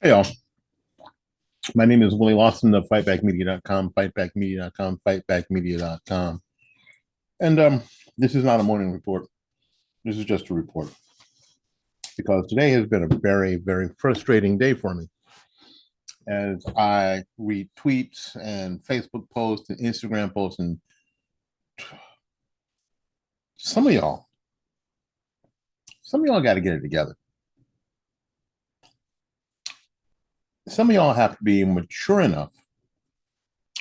Hey, y'all. My name is Willie Lawson of fightbackmedia.com, fightbackmedia.com, fightbackmedia.com. And this is not a morning report. This is just a report because today has been a very, very frustrating day for me as I read tweets and Facebook posts and Instagram posts. And some of y'all, some of y'all got to get it together. Some of y'all have to be mature enough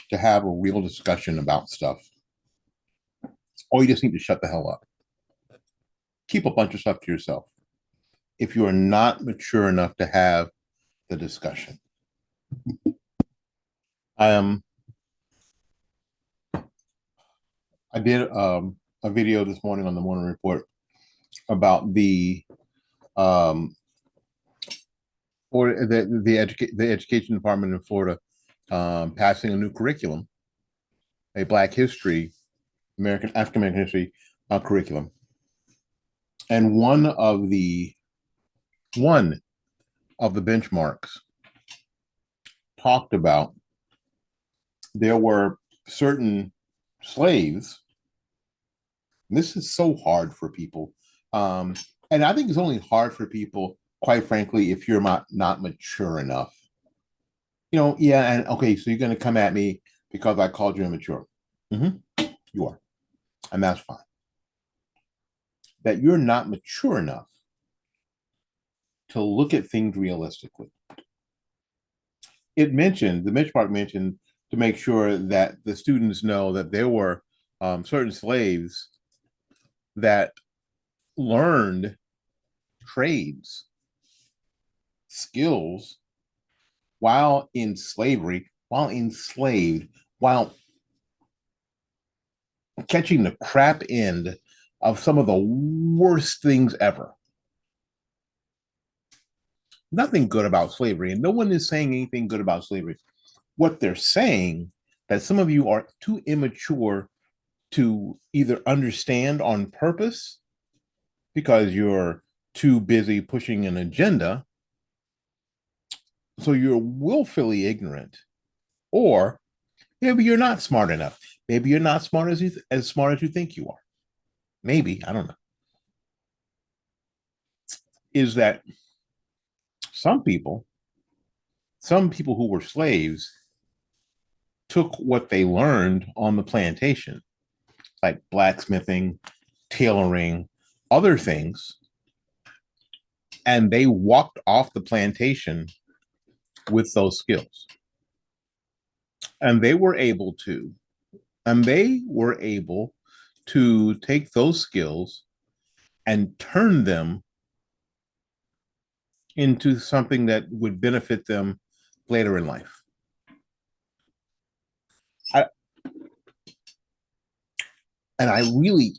to have a real discussion about stuff, or you just need to shut the hell up. Keep a bunch of stuff to yourself if you are not mature enough to have the discussion. I am. I did a video this morning on the morning report about the or the education department in Florida passing a new curriculum, a Black History, African American history curriculum, and one of the benchmarks talked about there were certain slaves. This is so hard for people. And I think it's only hard for people, quite frankly, if you're not mature enough. Yeah, and okay, so you're going to come at me because I called you immature. You are, and that's fine. That you're not mature enough to look at things realistically. The benchmark mentioned to make sure that the students know that there were certain slaves that learned trades, skills while in slavery, while enslaved, while catching the crap end of some of the worst things ever. Nothing good about slavery, and no one is saying anything good about slavery. What they're saying that some of you are too immature to either understand on purpose because you're too busy pushing an agenda, so you're willfully ignorant, or maybe you're not smart enough. Maybe you're not smart as smart as you think you are. Maybe, I don't know. Is that some people, some people who were slaves took what they learned on the plantation, like blacksmithing, tailoring, other things, and they walked off the plantation with those skills. And they were able to, take those skills and turn them into something that would benefit them later in life. I, and I really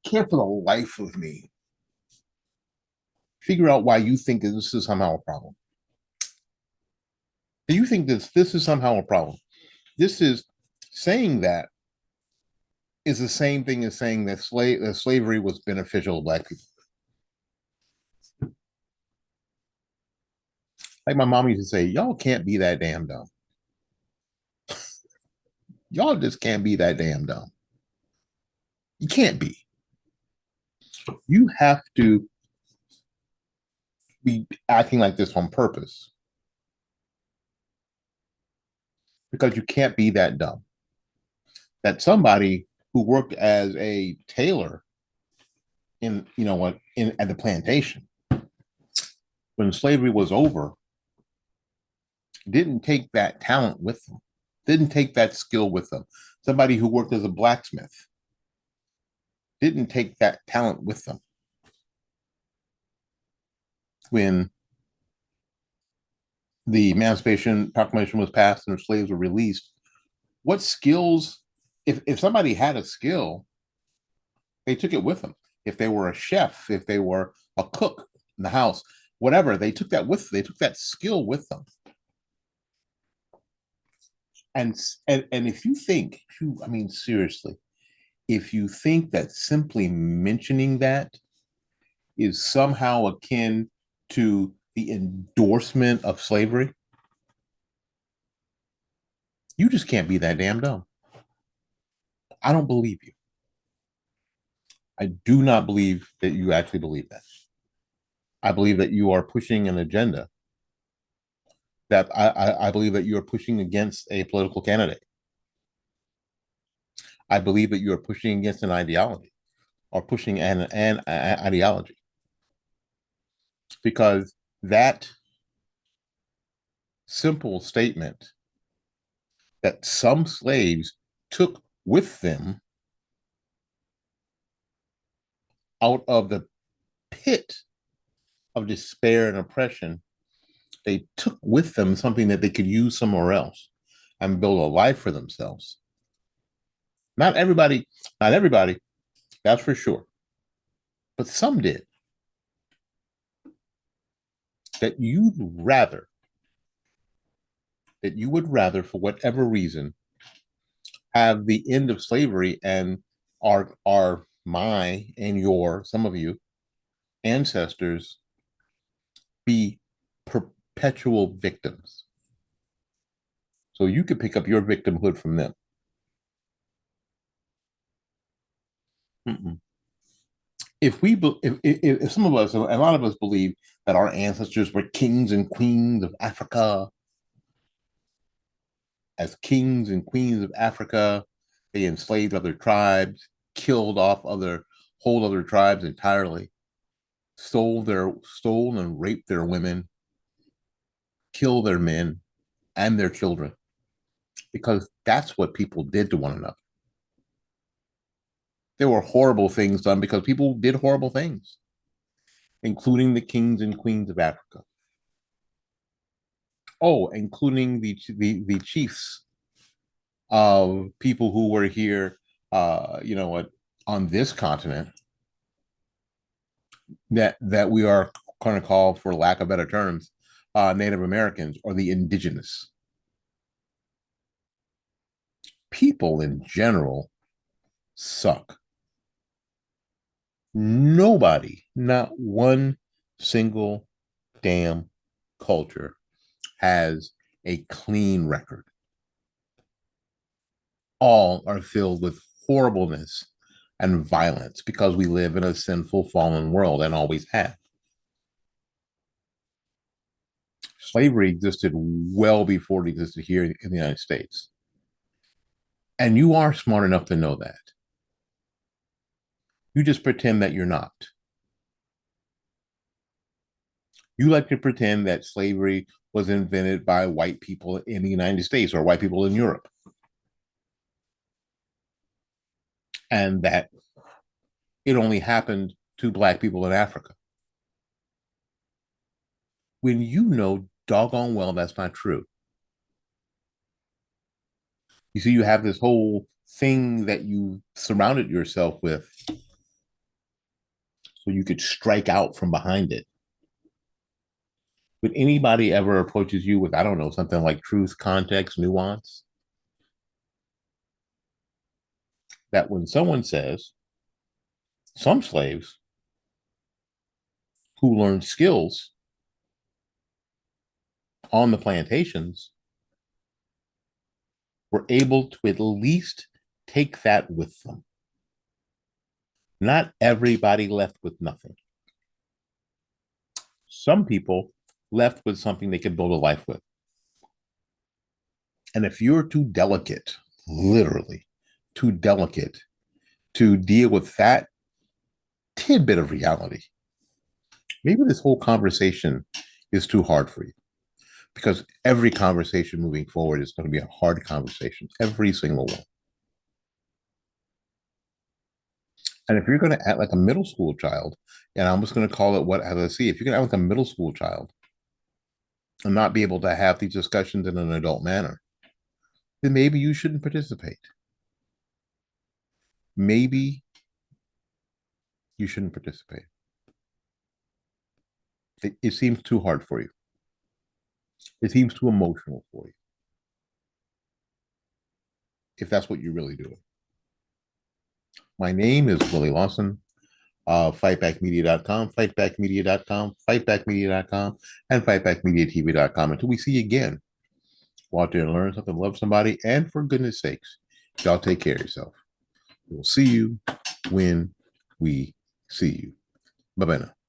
can't for the life of me figure out why you think that this is somehow a problem. Do you think this is somehow a problem? This is saying that is the same thing as saying that slavery was beneficial to Black people. Like my mom used to say, y'all can't be that damn dumb. Y'all just can't be that damn dumb. You can't be. You have to be acting like this on purpose because you can't be that dumb. That somebody who worked as a tailor in at the plantation when slavery was over didn't take that talent with them, didn't take that skill with them. Somebody who worked as a blacksmith didn't take that talent with them when the Emancipation Proclamation was passed and the slaves were released. What skills, if somebody had a skill, they took it with them. If they were a chef, if they were a cook in the house, whatever, they took that skill with them. And if you think, I mean, seriously, if you think that simply mentioning that is somehow akin to the endorsement of slavery, you just can't be that damn dumb. I don't believe you. I do not believe that you actually believe that. I believe that you are pushing an agenda that I believe that you are pushing against a political candidate. I believe that you are pushing against an ideology or pushing an ideology because that simple statement that some slaves took with them out of the pit of despair and oppression, they took with them something that they could use somewhere else and build a life for themselves. Not everybody, not everybody, that's for sure. But some did. That you would rather, for whatever reason, have the end of slavery and my and your, some of you, ancestors be perpetual victims. So you could pick up your victimhood from them. Mm-mm. If some of us, a lot of us believe that our ancestors were kings and queens of Africa, as kings and queens of Africa, they enslaved other tribes, killed off whole other tribes entirely, stole and raped their women, killed their men and their children, because that's what people did to one another. There were horrible things done because people did horrible things, including the kings and queens of Africa. Oh, including the chiefs of people who were here, on this continent that we are going to call, for lack of better terms, Native Americans or the indigenous. People in general suck. Nobody, not one single damn culture has a clean record. All are filled with horribleness and violence because we live in a sinful, fallen world and always have. Slavery existed well before it existed here in the United States. And you are smart enough to know that. You just pretend that you're not. You like to pretend that slavery was invented by white people in the United States or white people in Europe. And that it only happened to black people in Africa. When you know doggone well that's not true. You see, you have this whole thing that you surrounded yourself with so you could strike out from behind it. When anybody ever approaches you with, I don't know, something like truth, context, nuance, that when someone says, some slaves who learned skills on the plantations were able to at least take that with them. Not everybody left with nothing. Some people left with something they could build a life with. And if you're too delicate, literally too delicate to deal with that tidbit of reality, maybe this whole conversation is too hard for you, because every conversation moving forward is going to be a hard conversation, every single one. And if you're going to act like a middle school child, and I'm just going to call it what I see, if you're going to act like a middle school child and not be able to have these discussions in an adult manner, then maybe you shouldn't participate. Maybe you shouldn't participate. It seems too hard for you. It seems too emotional for you, if that's what you're really doing. My name is Willie Lawson. fightbackmedia.com, fightbackmedia.com, fightbackmedia.com, and fightbackmediatv.com. Until we see you again, go out there and learn something, love somebody, and for goodness sakes, y'all take care of yourself. We'll see you when we see you. Bye-bye now.